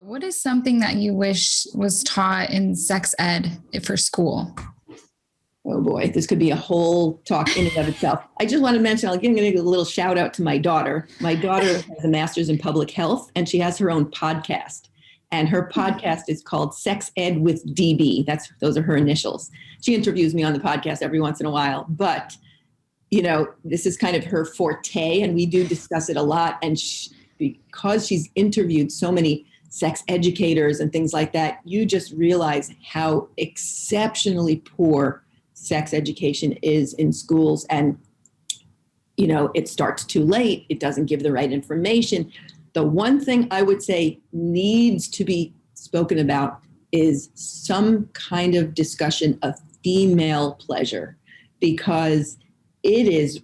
What is something that you wish was taught in sex ed for school? Oh boy, this could be a whole talk in and of itself. I just want to mention, I'm going to give a little shout out to my daughter. My daughter has a master's in public health and she has her own podcast. And her podcast is called Sex Ed with DB. Those are her initials. She interviews me on the podcast every once in a while, but this is kind of her forte and we do discuss it a lot. And because she's interviewed so many sex educators and things like that, you just realize how exceptionally poor sex education is in schools. And, it starts too late. It doesn't give the right information. The one thing I would say needs to be spoken about is some kind of discussion of female pleasure, because it is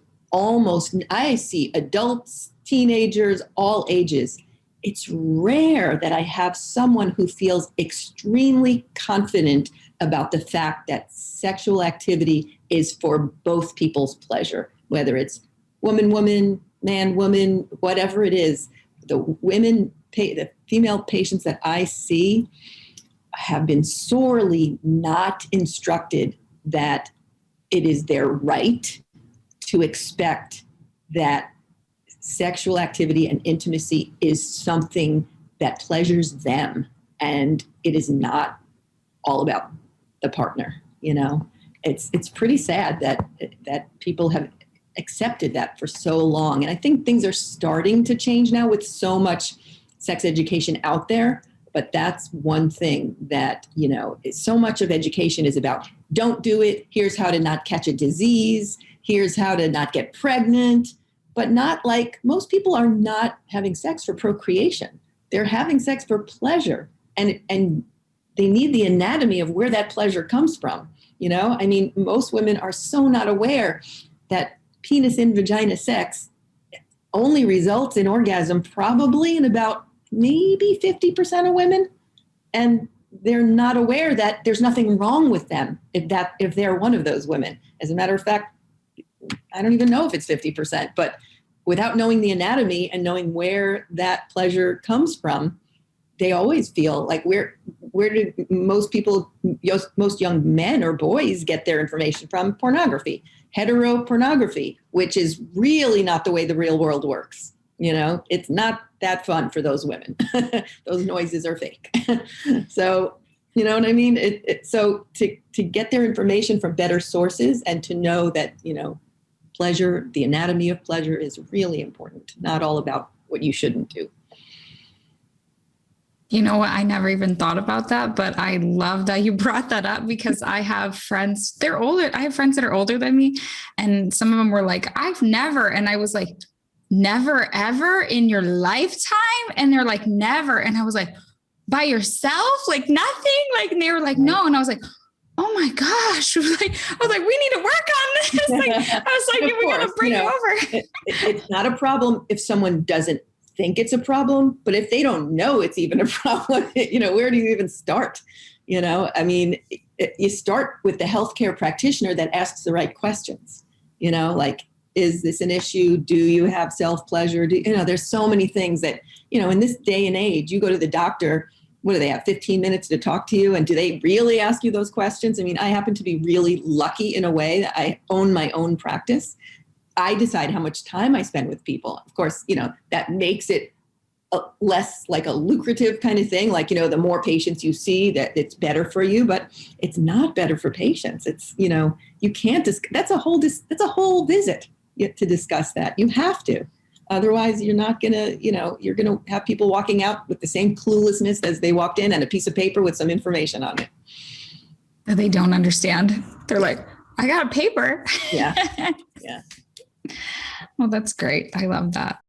I see adults, teenagers, all ages. It's rare that I have someone who feels extremely confident about the fact that sexual activity is for both people's pleasure, whether it's woman, man, woman, whatever it is. The female patients that I see have been sorely not instructed that it is their right to expect that sexual activity and intimacy is something that pleasures them, and it is not all about the partner. It's pretty sad that people have accepted that for so long. And I think things are starting to change now with so much sex education out there. But that's one thing that, so much of education is about don't do it. Here's how to not catch a disease. Here's how to not get pregnant. But not like most people are not having sex for procreation. They're having sex for pleasure. And they need the anatomy of where that pleasure comes from. Most women are so not aware that penis in vagina sex only results in orgasm probably in about maybe 50% of women. And they're not aware that there's nothing wrong with them if they're one of those women. As a matter of fact, I don't even know if it's 50%, but without knowing the anatomy and knowing where that pleasure comes from, they always feel like where do most young men or boys get their information from? Pornography, heteropornography, which is really not the way the real world works. It's not that fun for those women. Those noises are fake. So, you know what I mean? So to get their information from better sources and to know that, pleasure, the anatomy of pleasure is really important, not all about what you shouldn't do. You know what? I never even thought about that, but I love that you brought that up because I have friends, they're older. I have friends that are older than me. And some of them were like, I've never. And I was like, never, ever in your lifetime? And they're like, never. And I was like, by yourself? Like nothing? Like, and they were like, no. And I was like, oh my gosh. I was like, we need to work on this. I was like, we got to bring it over. It's not a problem if someone doesn't think it's a problem, but if they don't know it's even a problem, where do you even start? You start with the healthcare practitioner that asks the right questions, like, is this an issue? Do you have self-pleasure? There's so many things that, in this day and age, you go to the doctor, what do they have, 15 minutes to talk to you? And do they really ask you those questions? I happen to be really lucky in a way that I own my own practice. I decide how much time I spend with people. Of course, that makes it less like a lucrative kind of thing. Like, the more patients you see, that it's better for you, but it's not better for patients. It's, you can't, that's a whole visit to discuss that. You have to. Otherwise, you're not going to, you're going to have people walking out with the same cluelessness as they walked in and a piece of paper with some information on it. They don't understand. They're like, I got a paper. Yeah. Yeah. Well, that's great. I love that.